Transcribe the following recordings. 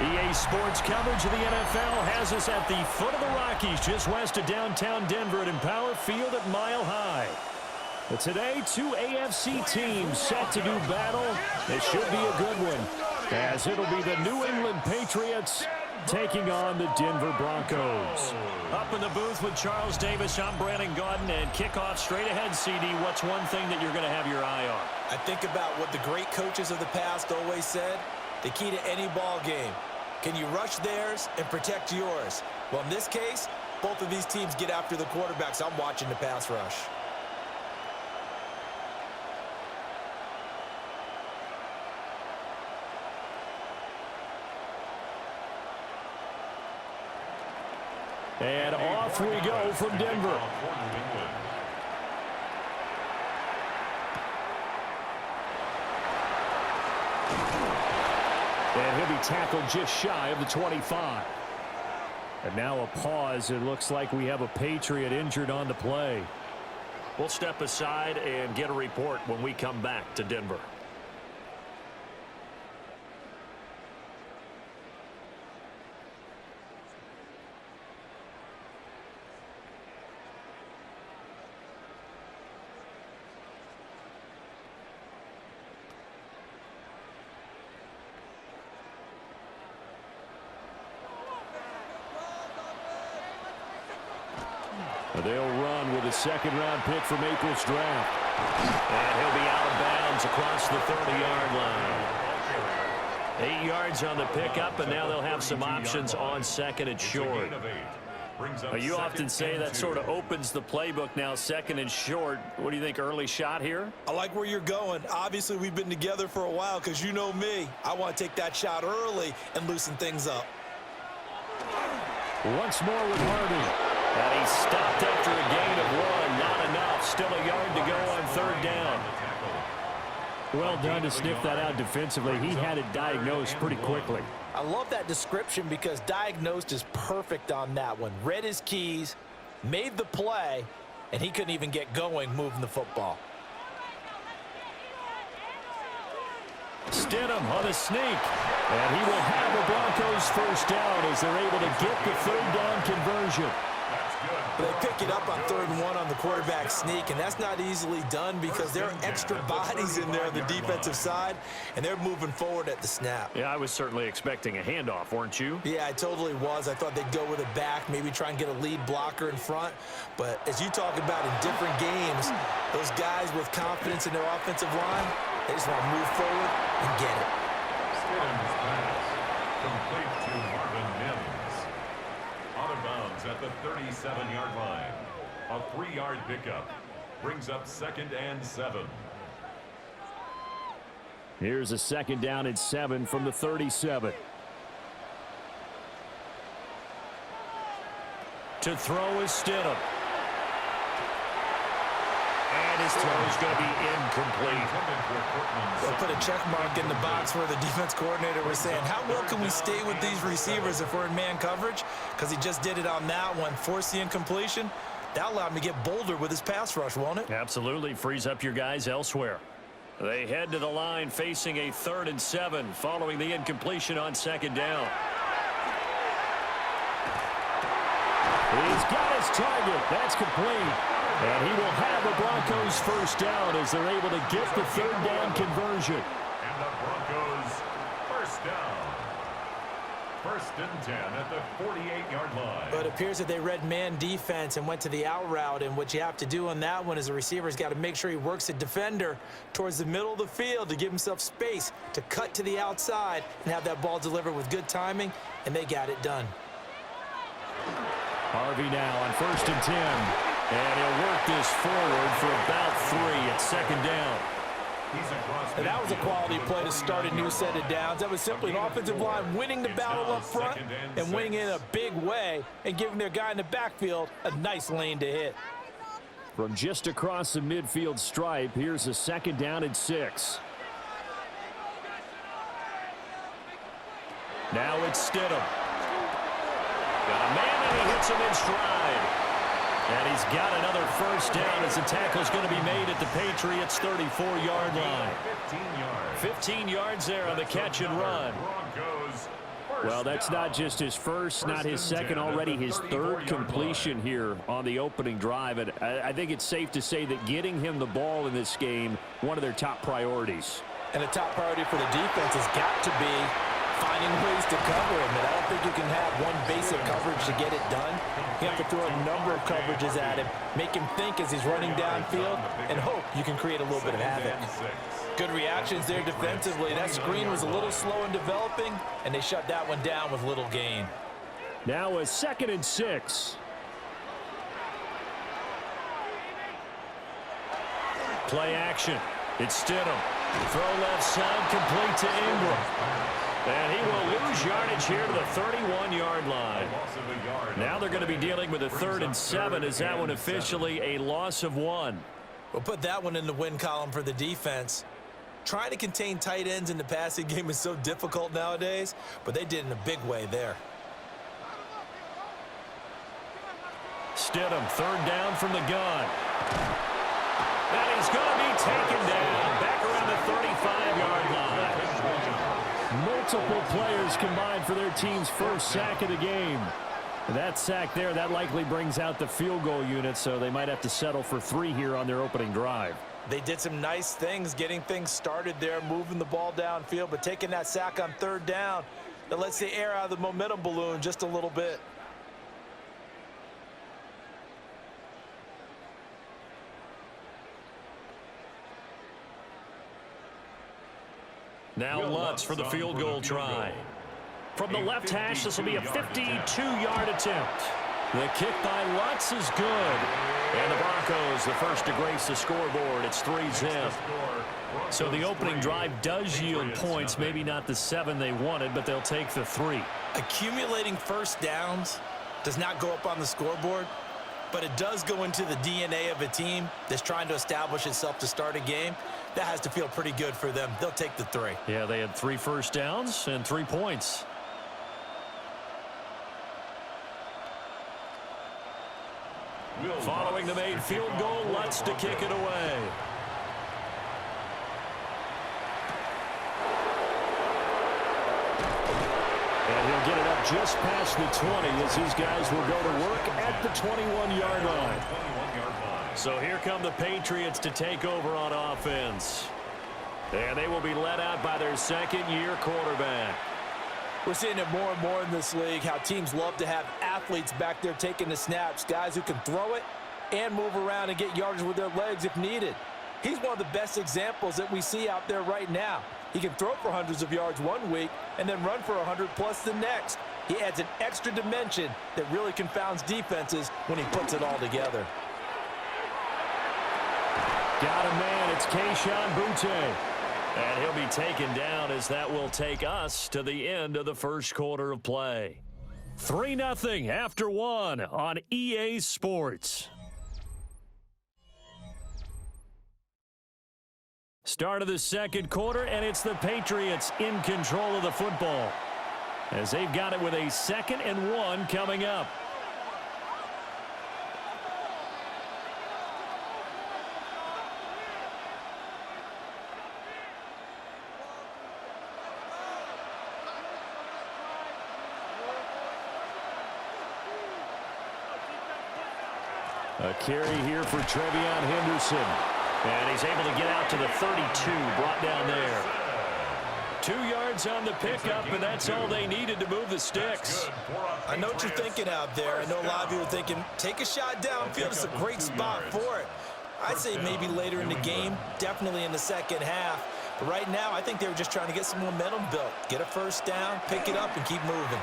EA Sports coverage of the NFL has us at the foot of the Rockies, just west of downtown Denver at Empower Field at Mile High. But today, two AFC teams set to do battle. It should be a good one, as it'll be the New England Patriots taking on the Denver Broncos. Up in the booth with Charles Davis, I'm Brandon Gaudin, and kickoff straight ahead, CD. What's one thing that you're going to have your eye on? I think about what the great coaches of the past always said. The key to any ball game. Can you rush theirs and protect yours? Well, in this case, both of these teams get after the quarterbacks. I'm watching the pass rush. And off we go from Denver. And he'll be tackled just shy of the 25. And now a pause. It looks like we have a Patriot injured on the play. We'll step aside and get a report when we come back to Denver. They'll run with a second-round pick from April's draft. And he'll be out of bounds across the 30-yard line. 8 yards on the pickup, and now they'll have some options on second and short. You often say that sort of opens the playbook now, second and short. What do you think, early shot here? I like where you're going. Obviously, we've been together for a while because you know me. I want to take that shot early and loosen things up. Once more with Harvey. And he stopped after a gain of 1. Not enough. Still a yard to go on third down. Well done to sniff that out defensively. He had it diagnosed pretty quickly. I love that description because diagnosed is perfect on that one. Read his keys, made the play, and he couldn't even get going moving the football. Stidham on a sneak. And he will have the Broncos first down as they're able to get the third down conversion. They pick it up on 3rd and 1 on the quarterback sneak, and that's not easily done because there are extra bodies in there on the defensive side, and they're moving forward at the snap. Yeah, I was certainly expecting a handoff, weren't you? Yeah, I totally was. I thought they'd go with it back, maybe try and get a lead blocker in front. But as you talk about in different games, those guys with confidence in their offensive line, they just want to move forward and get it. Stidham's pass complete to Marvin Mims. Out of bounds at the 37-yard line. A 3-yard pickup brings up 2nd and 7. Here's a 2nd down and 7 from the 37. To throw is Stidham. And his throw is going to be incomplete. We'll put a check mark in the box where the defense coordinator was saying, how well can we stay with these receivers if we're in man coverage? Because he just did it on that one, forced the incompletion. That allowed him to get bolder with his pass rush, won't it? Absolutely. Frees up your guys elsewhere. They head to the line facing a 3rd and 7 following the incompletion on 2nd down. He's got his target. That's complete. And he will have the Broncos first down as they're able to get the 3rd down conversion. And the Broncos first down. 1st and 10 at the 48-yard line. But it appears that they read man defense and went to the out route. And what you have to do on that one is the receiver's got to make sure he works the defender towards the middle of the field to give himself space to cut to the outside and have that ball delivered with good timing. And they got it done. Harvey now on 1st and 10. And he'll work this forward for about 3 at 2nd down. And that was a quality play to start a new set of downs. That was simply an offensive line winning the battle up front and winning it in a big way and giving their guy in the backfield a nice lane to hit. From just across the midfield stripe, here's a 2nd down and 6. Now it's Stidham. Got a man and he hits him in stride. And he's got another first down as the tackle's going to be made at the Patriots' 34-yard line. 15 yards there on the catch and run. Broncos Well, that's not just his first, not his second, already his third completion here on the opening drive. And I think it's safe to say that getting him the ball in this game, one of their top priorities. And a top priority for the defense has got to be finding ways to cover him. And I don't think you can have one basic coverage to get it done. You have to throw a number of coverages at him, make him think as he's running downfield, and hope you can create a little bit of havoc. Good reactions there defensively. That screen was a little slow in developing, and they shut that one down with little gain. Now a 2nd and 6. Play action. It's Stidham. Throw left side, complete to Ingram. And he will lose yardage here to the 31-yard line. Now they're going to be dealing with a 3rd and 7. Is that one officially a loss of 1? We'll put that one in the win column for the defense. Trying to contain tight ends in the passing game is so difficult nowadays, but they did in a big way there. Stidham, 3rd down from the gun. And he's going to be taken down back around the 35-yard line. Multiple players combined for their team's first sack of the game. And that sack there, that likely brings out the field goal unit, so they might have to settle for 3 here on their opening drive. They did some nice things getting things started there, moving the ball downfield, but taking that sack on 3rd down, that lets the air out of the momentum balloon just a little bit. Now Lutz for the field goal try. From the left hash, this will be a 52-yard attempt. The kick by Lutz is good. And the Broncos, the first to grace the scoreboard. It's 3-zip. So the opening drive does yield points, maybe not the 7 they wanted, but they'll take the 3. Accumulating first downs does not go up on the scoreboard, but it does go into the DNA of a team that's trying to establish itself to start a game. That has to feel pretty good for them. They'll take the 3. Yeah, they had 3 first downs and 3 points. Following the made field goal, Lutz to kick it away. And he'll get it up just past the 20 as these guys will go to work at the 21-yard line. So here come the Patriots to take over on offense. And they will be led out by their second-year quarterback. We're seeing it more and more in this league, how teams love to have athletes back there taking the snaps, guys who can throw it and move around and get yardage with their legs if needed. He's one of the best examples that we see out there right now. He can throw for hundreds of yards one week and then run for 100+ the next. He adds an extra dimension that really confounds defenses when he puts it all together. Got a man. It's Kayshon Boutte. And he'll be taken down as that will take us to the end of the first quarter of play. 3-0 after 1 on EA Sports. Start of the second quarter, and it's the Patriots in control of the football as they've got it with a 2nd and 1 coming up. A carry here for Trevion Henderson. And he's able to get out to the 32, brought down there. 2 yards on the pickup, and that's all they needed to move the sticks. I know what you're thinking out there. I know a lot of you are thinking, take a shot downfield. It's a great spot for it. I'd say maybe later in the game, definitely in the second half. But right now, I think they were just trying to get some momentum built. Get a first down, pick it up, and keep moving.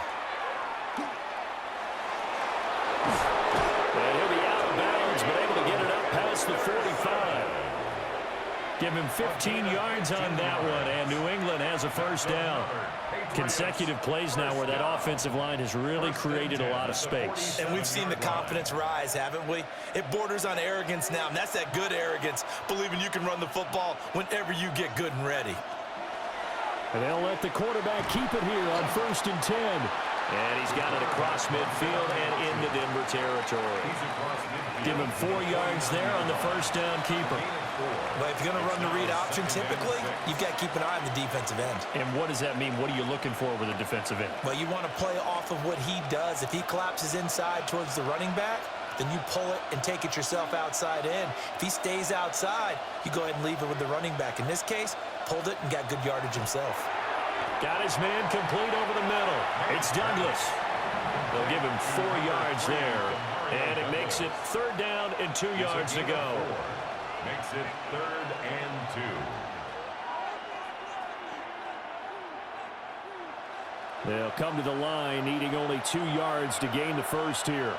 And he'll be out of bounds, but able to get it up past the 45. Give him 15 yards on that one, and New England has a first down. Consecutive plays now where that offensive line has really created a lot of space. And we've seen the confidence rise, haven't we? It borders on arrogance now, and that's that good arrogance, believing you can run the football whenever you get good and ready. And they'll let the quarterback keep it here on 1st and 10. And he's got it across midfield and into Denver territory. Give him 4 yards there on the first down keeper. But if you're going to run the read option, typically, you've got to keep an eye on the defensive end. And what does that mean? What are you looking for with a defensive end? Well, you want to play off of what he does. If he collapses inside towards the running back, then you pull it and take it yourself outside in. If he stays outside, you go ahead and leave it with the running back. In this case, pulled it and got good yardage himself. Got his man complete over the middle. It's Douglas. They'll give him 4 yards there. And it makes it 3rd down and 2 yards to go. Makes it 3rd and 2. They'll come to the line, needing only 2 yards to gain the first here.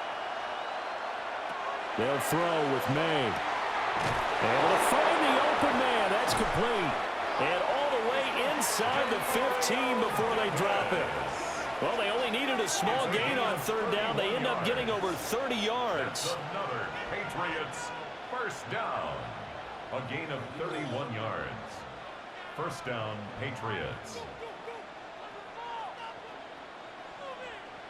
They'll throw with May. Able to find the open man. That's complete. And all the way inside the 15 before they drop it. Well, they only needed a small gain on 3rd down. They end up getting over 30 yards. That's another Patriots first down. A gain of 31 yards. First down, Patriots.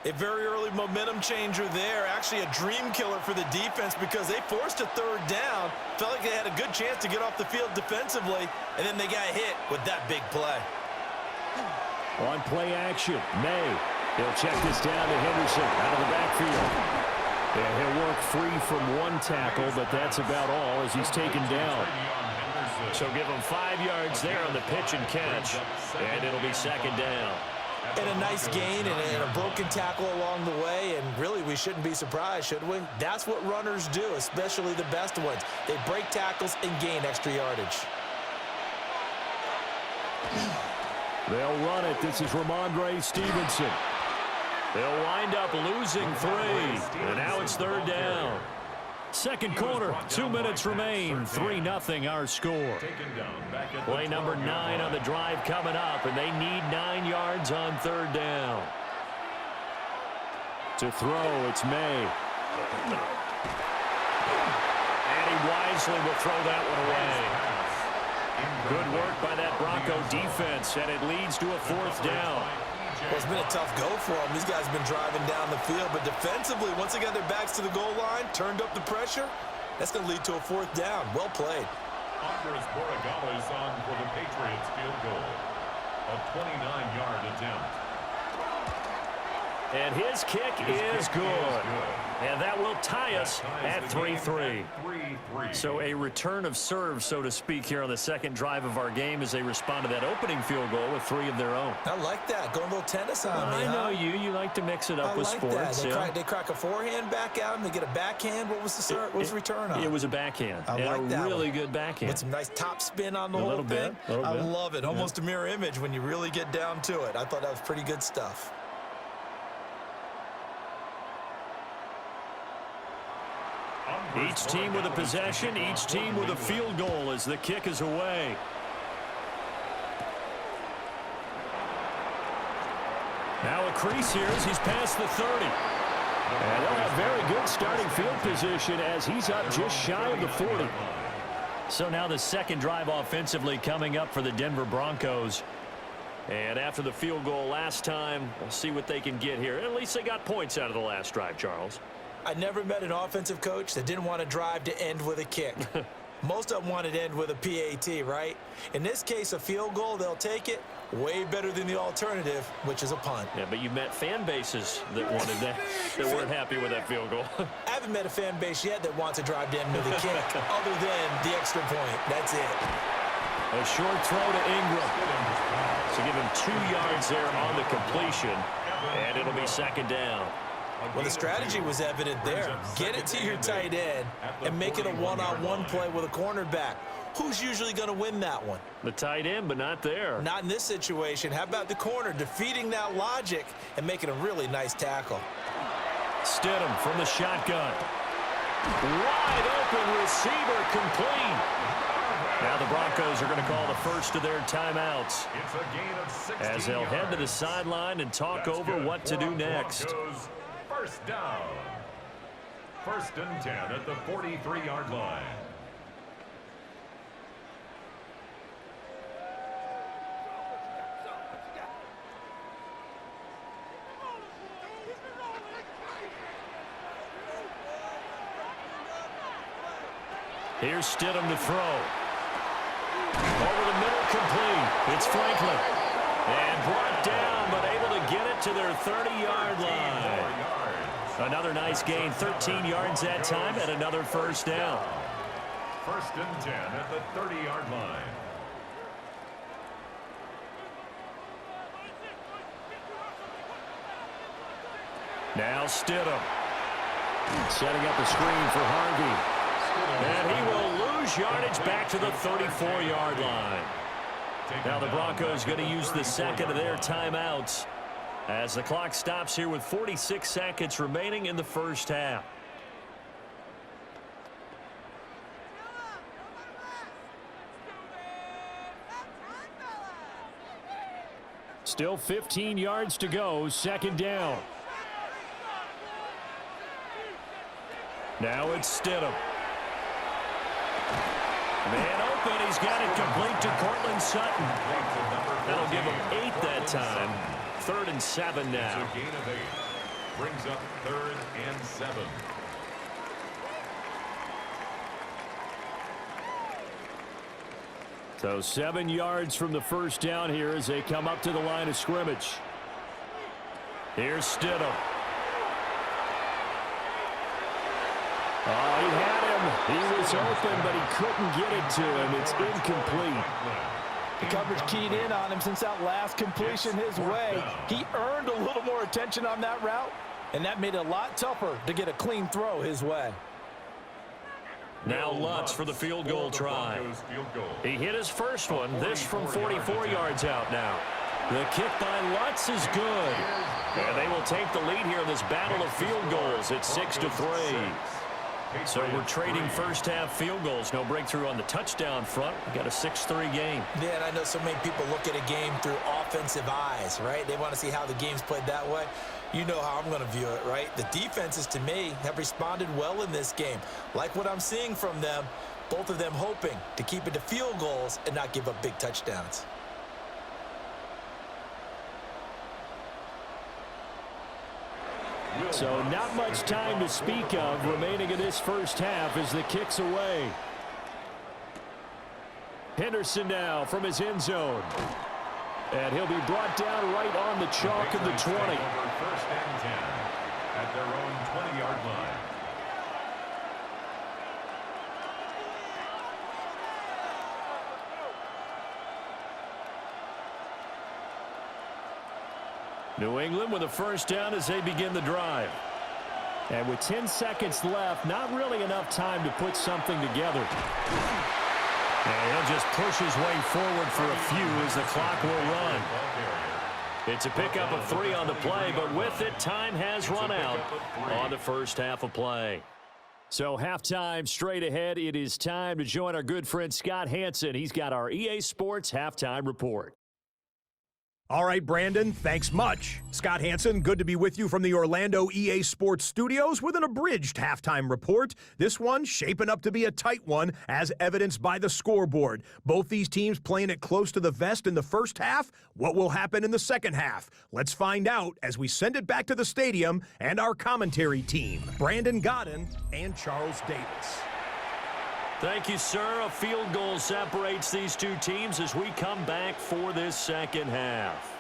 A very early momentum changer there. Actually a dream killer for the defense because they forced a 3rd down. Felt like they had a good chance to get off the field defensively, and then they got hit with that big play. On play action, May. He'll check this down to Henderson out of the backfield. And he'll work free from 1 tackle, but that's about all as he's taken down. So give him 5 yards there on the pitch and catch, and it'll be 2nd down. And a nice gain and a broken tackle along the way, and really we shouldn't be surprised, should we? That's what runners do, especially the best ones. They break tackles and gain extra yardage. They'll run it. This is Ramondre Stevenson. They'll wind up losing 3, and now it's 3rd down. Second quarter, 2 minutes remain. 3-0 our score. Play number 9 on the drive coming up, and they need 9 yards on 3rd down. To throw, it's May. And he wisely will throw that one away. Good work by that Bronco defense, and it leads to a 4th down. Well, it's been a tough go for them. These guys have been driving down the field, but defensively, once they got their backs to the goal line, turned up the pressure, that's going to lead to a 4th down. Well played. Andres Borregales on for the Patriots field goal. A 29-yard attempt. And his kick is good. And that will tie us at 3-3. So a return of serve, so to speak, here on the second drive of our game as they respond to that opening field goal with 3 of their own. I like that. Going a little tennis on me, I know you. You like to mix it up with sports. They crack a forehand back out and they get a backhand. What was the serve? What was the return on? It was a backhand. I like that. A really good backhand. With some nice top spin on the whole thing. I love it. Almost a mirror image when you really get down to it. I thought that was pretty good stuff. Each team with a possession, each team with a field goal as the kick is away. Now a crease here as he's past the 30. And they'll have very good starting field position as he's up just shy of the 40. So now the second drive offensively coming up for the Denver Broncos. And after the field goal last time, we'll see what they can get here. At least they got points out of the last drive, Charles. I never met an offensive coach that didn't want to drive to end with a kick. Most of them wanted to end with a PAT, right? In this case, a field goal, they'll take it. Way better than the alternative, which is a punt. Yeah, but you met fan bases that wanted that, that weren't happy with that field goal. I haven't met a fan base yet that wants to drive to end with a kick, other than the extra point. That's it. A short throw to Ingram. So give him 2 yards there on the completion, and it'll be second down. Well, the strategy was evident there. Get it to your tight end and make it a one-on-one play with a cornerback. Who's usually going to win that one? The tight end, but not there. Not in this situation. How about the corner defeating that logic and making a really nice tackle? Stidham from the shotgun. Wide open receiver complete. Now the Broncos are going to call the first of their timeouts It's a gain of 16 as they'll head to the sideline and talk over what to do next. Broncos, first down. 1st and 10 at the 43-yard line. Here's Stidham to throw. incomplete. It's Franklin. And brought down, but able to get it to their 30-yard line. Another nice gain, 13 yards that time, and another first down. First and 10 at the 30-yard line. Now Stidham. Setting up a screen for Harvey. And he will lose yardage back to the 34-yard line. Now the Broncos going to use the second of their timeouts as the clock stops here with 46 seconds remaining in the first half. Still 15 yards to go, second down. Now it's Stidham. Man open, he's got it complete to Cortland Sutton. That'll give him 8 that time. 3rd and 7 now. It's a gain of 8. Brings up 3rd and 7. So 7 yards from the first down here as they come up to the line of scrimmage. Here's Stidham. Oh, he had him. He was open, but he couldn't get it to him. It's incomplete. The coverage keyed in on him since that last completion his way. He earned a little more attention on that route, and that made it a lot tougher to get a clean throw his way. Now Lutz for the field goal try. He hit his first one. This from 44 yards out now. The kick by Lutz is good. And they will take the lead here in this battle of field goals. It's 6-3. So we're trading first half field goals. No breakthrough on the touchdown front. We got a 6-3 game. Yeah, and I know so many people look at a game through offensive eyes, right? They want to see how the game's played that way. You know how I'm going to view it, right? The defenses, to me, have responded well in this game. Like what I'm seeing from them, both of them hoping to keep it to field goals and not give up big touchdowns. So not much time to speak of remaining in this first half as the kick's away. Henderson now from his end zone. And he'll be brought down right on the chalk of the 20. First and 10 at their own 20-yard line. New England with a first down as they begin the drive. And with 10 seconds left, not really enough time to put something together. And he'll just push his way forward for a few as the clock will run. It's a pickup of 3 on the play, but with it, time has run out on the first half of play. So halftime straight ahead. It is time to join our good friend Scott Hanson. He's got our EA Sports halftime report. All right, Brandon, thanks much. Scott Hanson, good to be with you from the Orlando EA Sports Studios with an abridged halftime report. This one shaping up to be a tight one, as evidenced by the scoreboard. Both these teams playing it close to the vest in the first half. What will happen in the second half? Let's find out as we send it back to the stadium and our commentary team, Brandon Godden and Charles Davis. Thank you, sir. A field goal separates these two teams as we come back for this second half.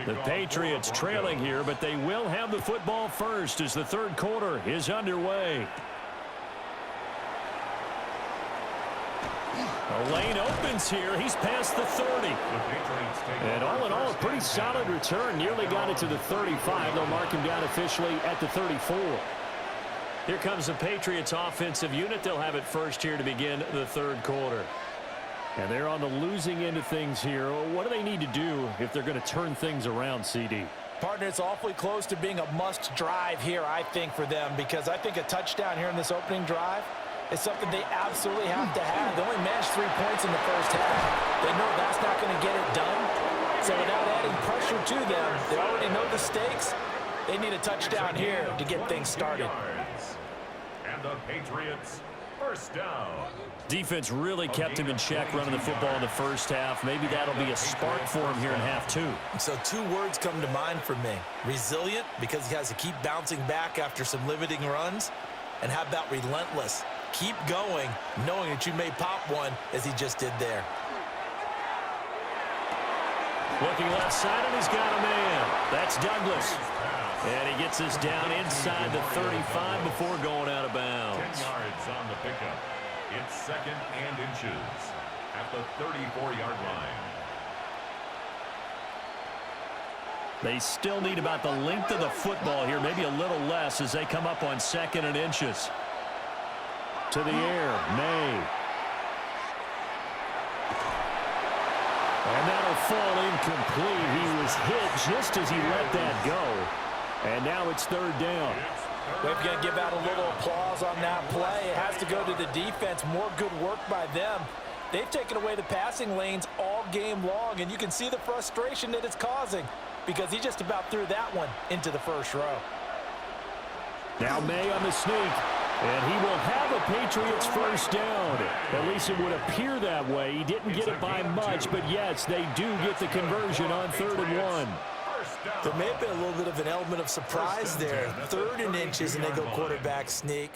The Patriots trailing here, but they will have the football first as the third quarter is underway. The lane opens here. He's past the 30. And all in all, a pretty solid return. Nearly got it to the 35. They'll mark him down officially at the 34. Here comes the Patriots offensive unit. They'll have it first here to begin the third quarter. And they're on the losing end of things here. What do they need to do if they're going to turn things around, CD? Partner, it's awfully close to being a must drive here, I think, for them, because I think a touchdown here in this opening drive is something they absolutely have to have. They only managed 3 points in the first half. They know that's not going to get it done. So without adding pressure to them, they already know the stakes. They need a touchdown here to get things started. And the Patriots First down. Defense really kept him in check running the football in the first half. Maybe that'll be a spark for him here in half two. So two words come to mind for me. Resilient, because he has to keep bouncing back after some limiting runs. And how about relentless? Keep going, knowing that you may pop one, as he just did there. Looking left side, and he's got a man. That's Douglas. And he gets us down inside the 35 before going out of bounds. 10 yards on the pickup. It's second and inches at the 34-yard line. They still need about the length of the football here, maybe a little less as they come up on second and inches. To the air, May. And that'll fall incomplete. He was hit just as he let that go. And now it's third down. We're going to give out a little applause on that play. It has to go to the defense. More good work by them. They've taken away the passing lanes all game long, and you can see the frustration that it's causing because he just about threw that one into the first row. Now May on the sneak, and he will have a Patriots first down. At least it would appear that way. He didn't get it by much, but yes, they do get the conversion on 3rd and 1. There may have been a little bit of an element of surprise there. 3rd and inches, and they go quarterback sneak.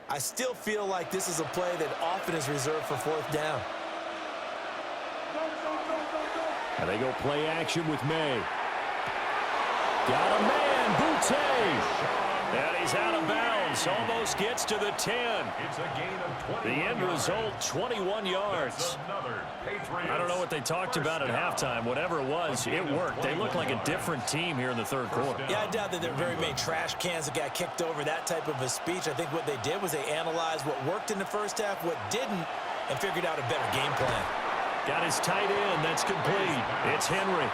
I still feel like this is a play that often is reserved for 4th down. And they go play action with May. Got a man, Boutte. And he's out of bounds. Almost gets to the 10. It's a gain of 21 The end result, 21 yards. I don't know what they talked about at halftime. Whatever it was, it worked. They look like a different team here in the 3rd quarter. Yeah, I doubt that there are very many trash cans that got kicked over, that type of a speech. I think what they did was they analyzed what worked in the first half, what didn't, and figured out a better game plan. Got his tight end. That's complete. It's Henry.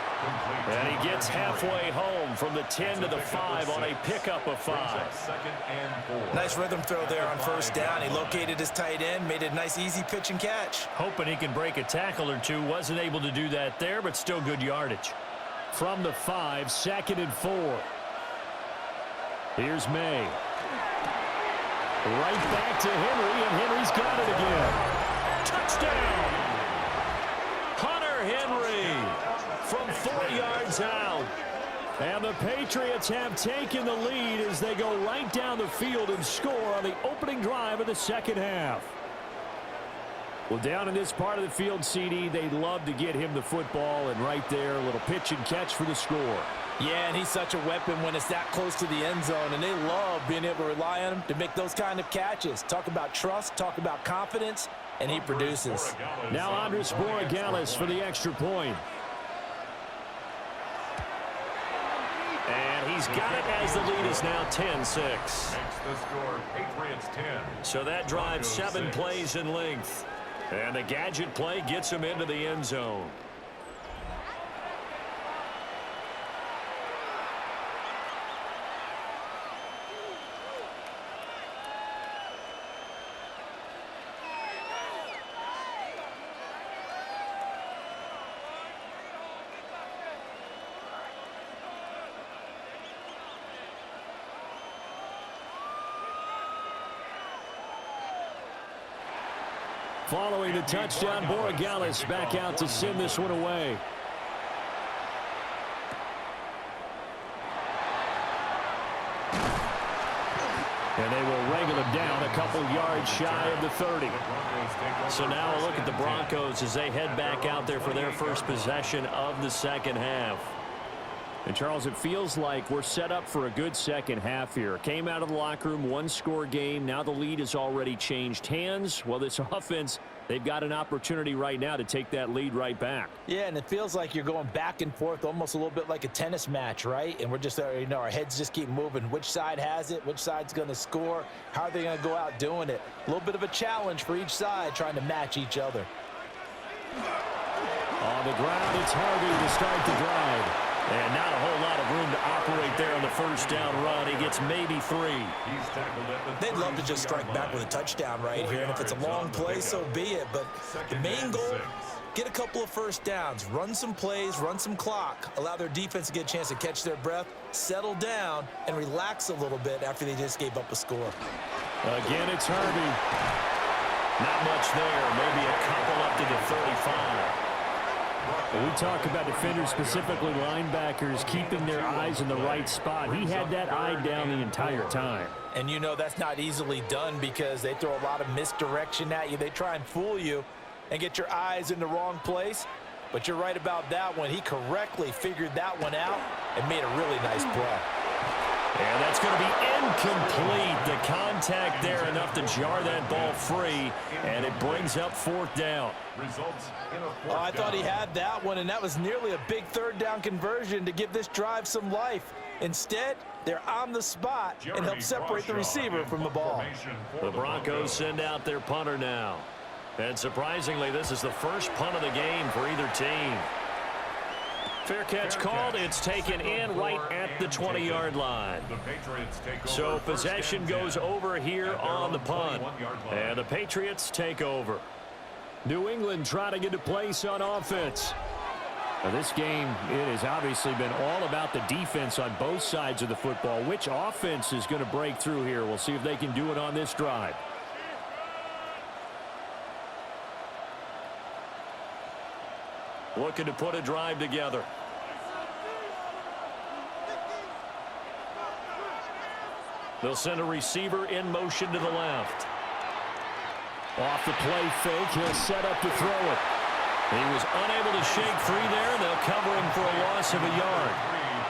And he gets halfway home from the 10 to the 5 on a pickup of 5. Nice rhythm throw there on 1st down. He located his tight end, made a nice easy pitch and catch. Hoping he can break a tackle or two. Wasn't able to do that there, but still good yardage. From the 5, 2nd and 4. Here's May. Right back to Henry, and Henry's got it again. Touchdown! Henry from 4 yards out. And the Patriots have taken the lead as they go right down the field and score on the opening drive of the 2nd half. Well, down in this part of the field, CD, they'd love to get him the football, and right there, a little pitch and catch for the score. Yeah, and he's such a weapon when it's that close to the end zone, and they love being able to rely on him to make those kind of catches. Talk about trust, talk about confidence, and he produces. Now Andres Borregales for the extra point. And he's got it as the lead is now 10-6. Makes the score Patriots 10. So that drives 7 plays in length. And the gadget play gets him into the end zone. Following the touchdown, Borregales back out to send this one away. And they will wrangle him down a couple yards shy of the 30. So now a look at the Broncos as they head back out there for their first possession of the 2nd half. And, Charles, it feels like we're set up for a good 2nd half here. Came out of the locker room, 1-score game. Now the lead has already changed hands. Well, this offense, they've got an opportunity right now to take that lead right back. Yeah, and it feels like you're going back and forth almost a little bit like a tennis match, right? And we're just, our heads just keep moving. Which side has it? Which side's going to score? How are they going to go out doing it? A little bit of a challenge for each side trying to match each other. On the ground, it's Harvey to start the drive. And not a whole lot of room to operate there on the first down run. He gets maybe 3. They'd love to just strike back with a touchdown right here. And if it's a long play, so be it. But the main goal, get a couple of first downs, run some plays, run some clock, allow their defense to get a chance to catch their breath, settle down, and relax a little bit after they just gave up a score. Again, it's Harvey. Not much there. Maybe a couple up to the 35. When we talk about defenders, specifically linebackers, keeping their eyes in the right spot. He had that eye down the entire time. And you know that's not easily done because they throw a lot of misdirection at you. They try and fool you and get your eyes in the wrong place. But you're right about that one. He correctly figured that one out and made a really nice play. And that's going to be incomplete. The contact there enough to jar that ball free, and it brings up fourth down. Oh, I thought he had that one, and that was nearly a big third down conversion to give this drive some life. Instead, they're on the spot and help separate the receiver from the ball. The Broncos send out their punter now. And surprisingly, this is the first punt of the game for either team. Fair catch called. It's taken in right at the 20-yard line. So possession goes over here on the punt. And the Patriots take over. New England trying to get a place on offense. Now this game, it has obviously been all about the defense on both sides of the football. Which offense is going to break through here? We'll see if they can do it on this drive. Looking to put a drive together. They'll send a receiver in motion to the left. Off the play fake, he'll set up to throw it. He was unable to shake free there. They'll cover him for a loss of a yard.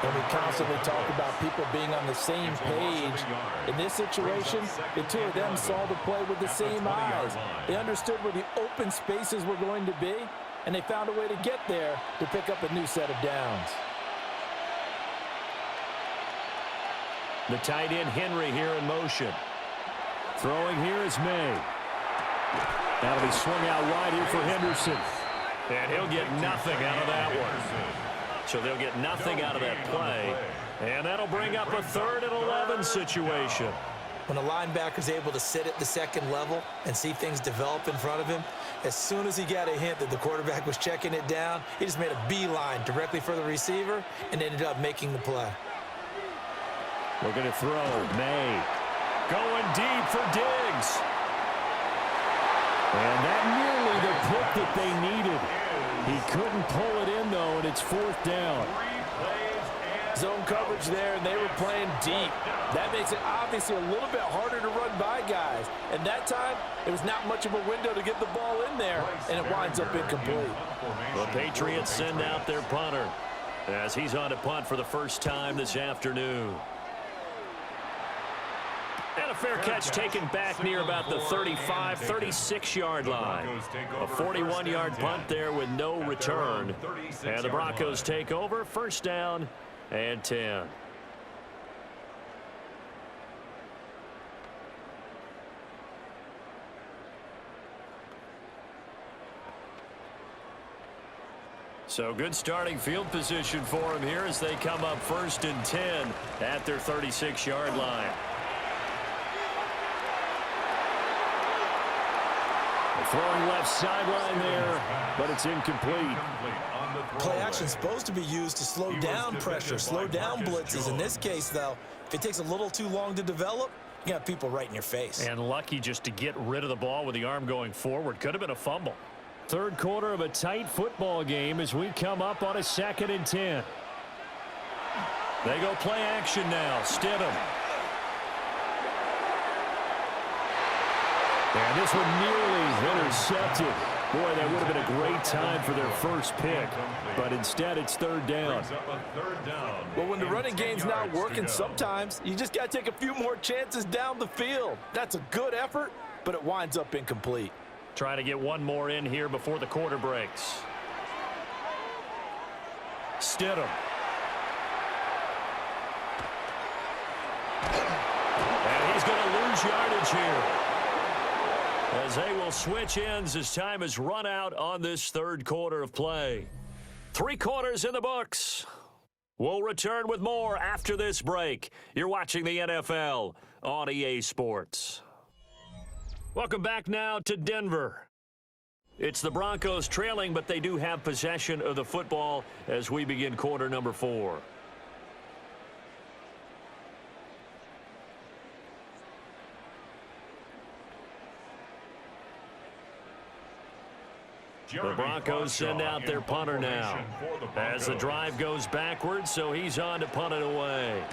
And we constantly talk about people being on the same page. In this situation, the two of them saw the play with the same eyes. They understood where the open spaces were going to be, and they found a way to get there to pick up a new set of downs. The tight end Henry here in motion. Throwing here is May. That'll be swung out wide here for Henderson. And he'll get nothing out of that one. So they'll get nothing out of that play. And that'll bring up a 3rd and 11 situation. When a linebacker's able to sit at the second level and see things develop in front of him, as soon as he got a hint that the quarterback was checking it down, he just made a beeline directly for the receiver and ended up making the play. Looking to throw. May. Going deep for Diggs. And that nearly the pick that they needed. He couldn't pull it in, though, and it's 4th down. Zone coverage there, and they were playing deep. That makes it obviously a little bit harder to run by guys. And that time, there was not much of a window to get the ball in there, and it winds up incomplete. The Patriots send out their punter as he's on to punt for the first time this afternoon. And a fair catch taken back near about the 35, 36-yard line. A 41-yard punt there with no return. And the Broncos take over, 1st down and 10. So good starting field position for him here as they come up 1st and 10 at their 36-yard line. Throwing left sideline there, but it's incomplete. Play action is supposed to be used to slow down pressure, slow down blitzes. In this case, though, if it takes a little too long to develop, you got people right in your face. And lucky just to get rid of the ball with the arm going forward. Could have been a fumble. 3rd quarter of a tight football game as we come up on a 2nd and 10. They go play action now. Stidham. And this one nearly intercepted. Boy, that would have been a great time for their first pick. But instead, it's 3rd down. Well, when the running game's not working, sometimes you just got to take a few more chances down the field. That's a good effort, but it winds up incomplete. Trying to get one more in here before the quarter breaks. Stidham. And he's going to lose yardage here, as they will switch ends as time is run out on this 3rd quarter of play. 3 quarters in the books. We'll return with more after this break. You're watching the NFL on EA Sports. Welcome back now to Denver. It's the Broncos trailing, but they do have possession of the football as we begin quarter number 4. The Broncos send out their punter now as the drive goes backwards, so he's on to punt it away.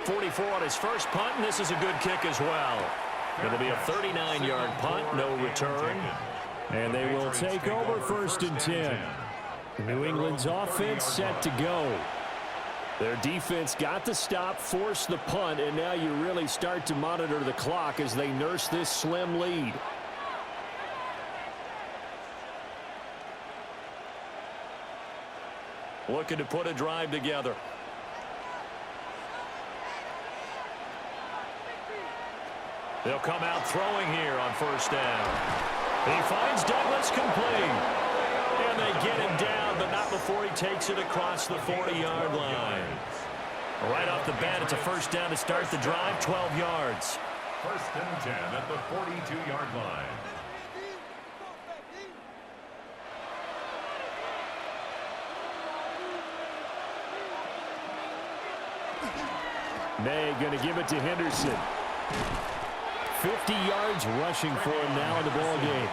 44 on his first punt, and this is a good kick as well. It'll be a 39-yard punt, no return. And they will take over 1st and 10. New England's offense set to go. Their defense got the stop, forced the punt, and now you really start to monitor the clock as they nurse this slim lead. Looking to put a drive together. They'll come out throwing here on 1st down. He finds Douglas complete. And they get him down, but not before he takes it across the 40-yard line. Right off the bat, it's a 1st down to start the drive, 12 yards. 1st and 10 at the 42-yard line. May going to give it to Henderson. 50 yards rushing for him now in the ball game.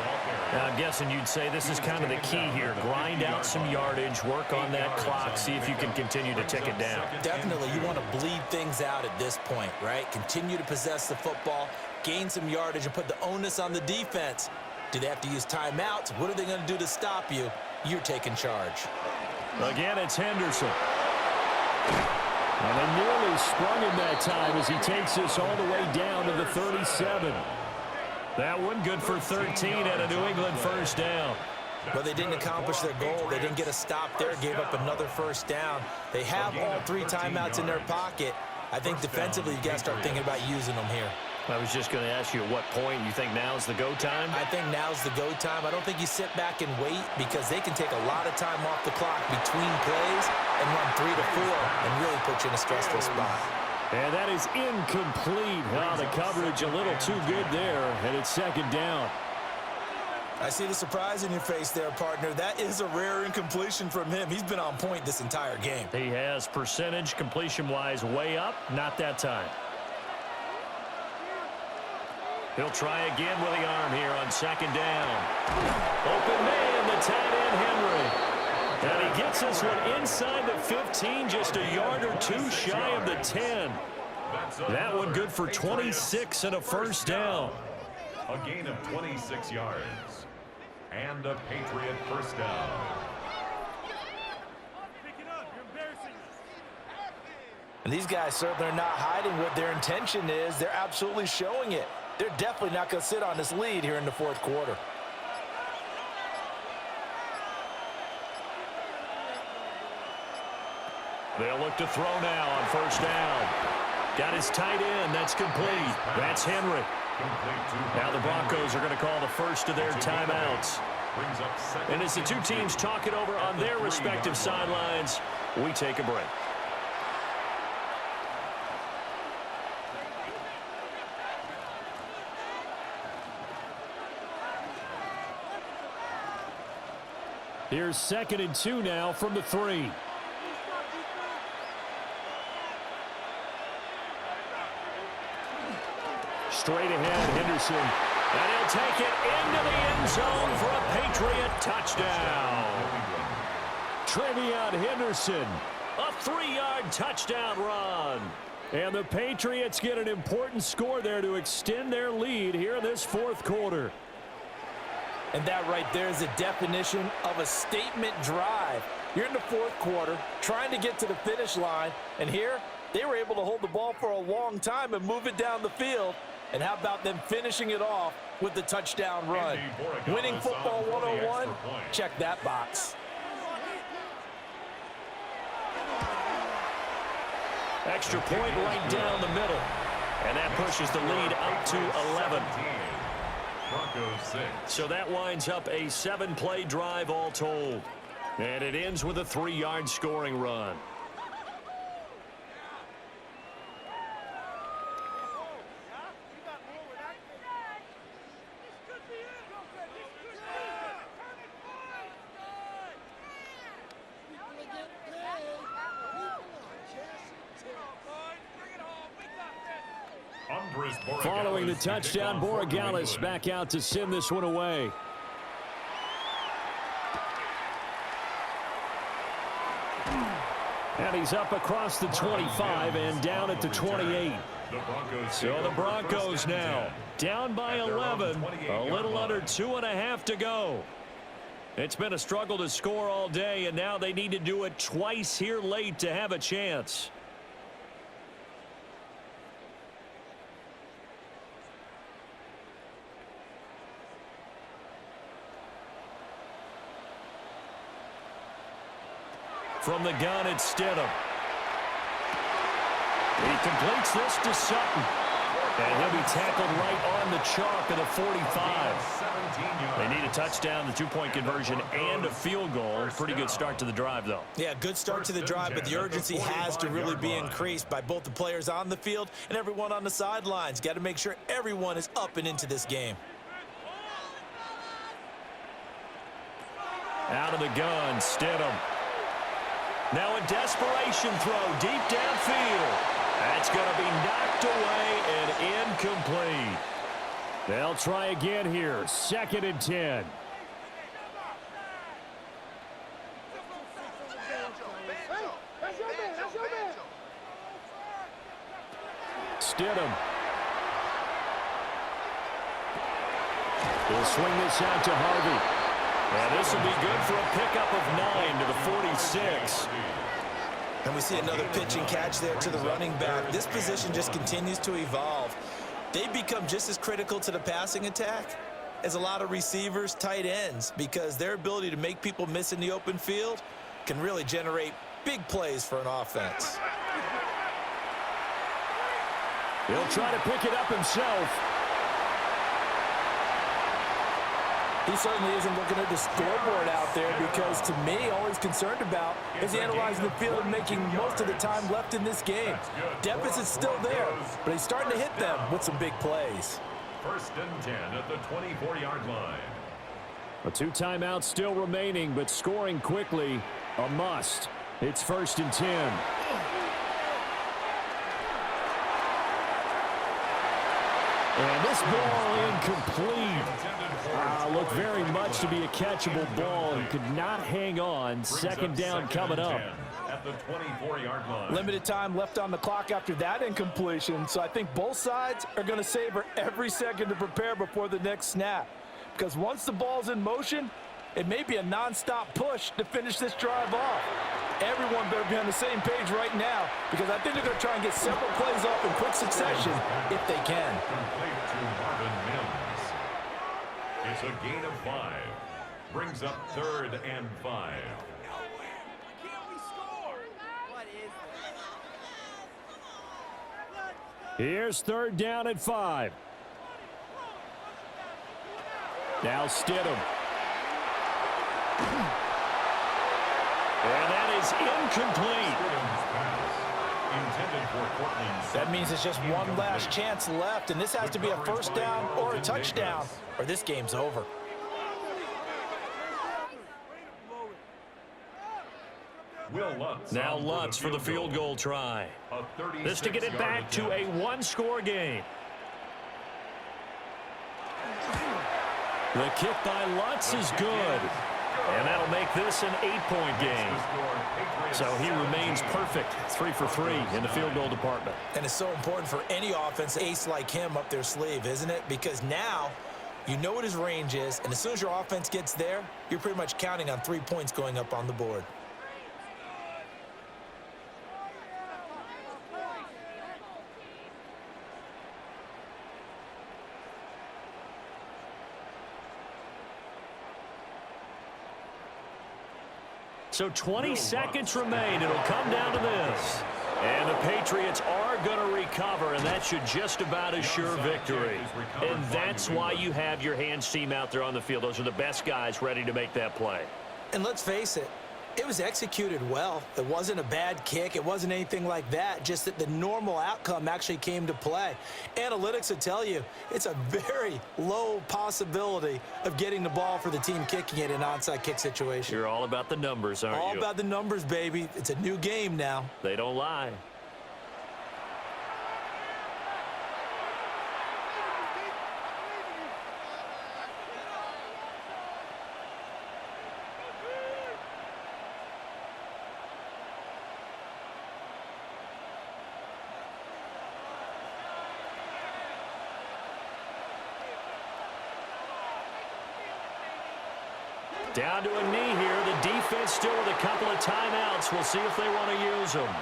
Now, I'm guessing you'd say this is kind of the key here. Grind out some yardage, work on that clock, see if you can continue to tick it down. Definitely, you want to bleed things out at this point, right? Continue to possess the football, gain some yardage, and put the onus on the defense. Do they have to use timeouts? What are they going to do to stop you? You're taking charge. Again, it's Henderson. And they nearly sprung him that time as he takes this all the way down to the 37. That one good for 13 and a New England 1st down. But they didn't accomplish their goal. They didn't get a stop there, gave up another 1st down. They have all 3 timeouts in their pocket. I think defensively you got to start thinking about using them here. I was just going to ask you at what point you think now's the go time? I think now's the go time. I don't think you sit back and wait because they can take a lot of time off the clock between plays and run 3 to 4 and really put you in a stressful spot. And that is incomplete. Oh, the coverage a little too good there, and it's 2nd down. I see the surprise in your face there, partner. That is a rare incompletion from him. He's been on point this entire game. He has percentage completion-wise way up, not that time. He'll try again with the arm here on 2nd down. Open man, the tight end, Henry. And he gets this one inside the 15, just a yard or 2 shy of the 10. That one good for 26 and a 1st down. A gain of 26 yards. And a Patriot 1st down. And these guys certainly are not hiding what their intention is. They're absolutely showing it. They're definitely not going to sit on this lead here in the 4th quarter. They'll look to throw now on 1st down. Got his tight end. That's complete. That's Henry. Now the Broncos are going to call the first of their timeouts. And as the two teams talk it over on their respective sidelines, we take a break. Here's 2nd and 2 now from the 3. Straight ahead, Henderson. And he'll take it into the end zone for a Patriot touchdown. Trevion Henderson, a 3-yard touchdown run. And the Patriots get an important score there to extend their lead here in this 4th quarter. And that right there is the definition of a statement drive. You're in the 4th quarter, trying to get to the finish line, and here they were able to hold the ball for a long time and move it down the field. And how about them finishing it off with the touchdown run? Winning football 101, check that box. Extra point right down the middle. And that pushes the lead out to 11. So that winds up a 7-play drive all told. And it ends with a 3-yard scoring run. Following the touchdown, Borregales back out to send this one away. And he's up across the 25 and down at the 28. So the Broncos now down by 11, a little under 2.5 to go. It's been a struggle to score all day, and now they need to do it twice here late to have a chance. From the gun, it's Stidham. He completes this to Sutton. And he'll be tackled right on the chalk of the 45. They need a touchdown, the two-point conversion, and a field goal. Pretty good start to the drive, though. Yeah, good start to the drive, but the urgency has to really be increased by both the players on the field and everyone on the sidelines. Got to make sure everyone is up and into this game. Out of the gun, Stidham. Now a desperation throw deep downfield. That's going to be knocked away and incomplete. They'll try again here. 2nd and 10. Stidham. He'll swing this out to Harvey. And this will be good for a pickup of 9 to the 46. And we see another pitch and catch there to the running back. This position just continues to evolve. They become just as critical to the passing attack as a lot of receivers, tight ends, because their ability to make people miss in the open field can really generate big plays for an offense. He'll try to pick it up himself. He certainly isn't looking at the scoreboard out there because, to me, all he's concerned about is analyzing the field and making most of the time left in this game. Deficit's still there, but he's starting to hit them with some big plays. 1st and 10 at the 24-yard line. A 2 timeouts still remaining, but scoring quickly, a must. It's 1st and 10. And this ball incomplete. Looked very much to be a catchable ball and could not hang on. 2nd down coming up. At the 24-yard line. Limited time left on the clock after that incompletion, so I think both sides are going to savor every second to prepare before the next snap. Because once the ball's in motion, it may be a non-stop push to finish this drive off. Everyone better be on the same page right now because I think they're going to try and get several plays off in quick succession if they can. Complete to Marvin Mims. It's a gain of 5. Brings up 3rd and 5. Here's 3rd down at 5. Now Stidham. And that is incomplete. That means it's just one last chance left, and this has to be a 1st down or a touchdown, or this game's over. Now Lutz for the field goal try. This to get it back to a 1-score game. The kick by Lutz is good. And that'll make this an 8-point game. So he remains perfect, 3 for 3 in the field goal department. And it's so important for any offense ace like him up their sleeve, isn't it? Because now you know what his range is, and as soon as your offense gets there, you're pretty much counting on 3 points going up on the board. So 20 seconds remain. It'll come down to this. And the Patriots are going to recover, and that should just about assure victory. And that's why you have your hands team out there on the field. Those are the best guys ready to make that play. And let's face it, it was executed well. It wasn't a bad kick. It wasn't anything like that, just that the normal outcome actually came to play. Analytics will tell you it's a very low possibility of getting the ball for the team kicking it in an onside kick situation. You're all about the numbers, aren't you? All about the numbers, baby. It's a new game now. They don't lie. Down to a knee here. The defense still with a couple of timeouts. We'll see if they want to use them.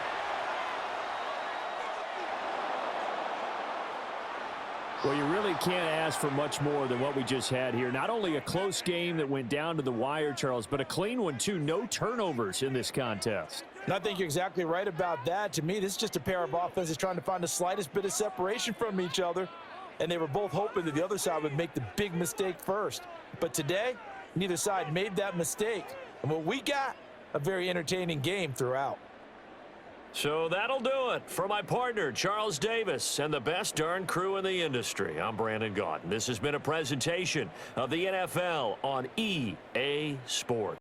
Well, you really can't ask for much more than what we just had here. Not only a close game that went down to the wire, Charles, but a clean one, too. No turnovers in this contest. And I think you're exactly right about that. To me, this is just a pair of offenses trying to find the slightest bit of separation from each other. And they were both hoping that the other side would make the big mistake first. But today, neither side made that mistake. And what we got, a very entertaining game throughout. So that'll do it for my partner, Charles Davis, and the best darn crew in the industry. I'm Brandon Gaudin. This has been a presentation of the NFL on EA Sports.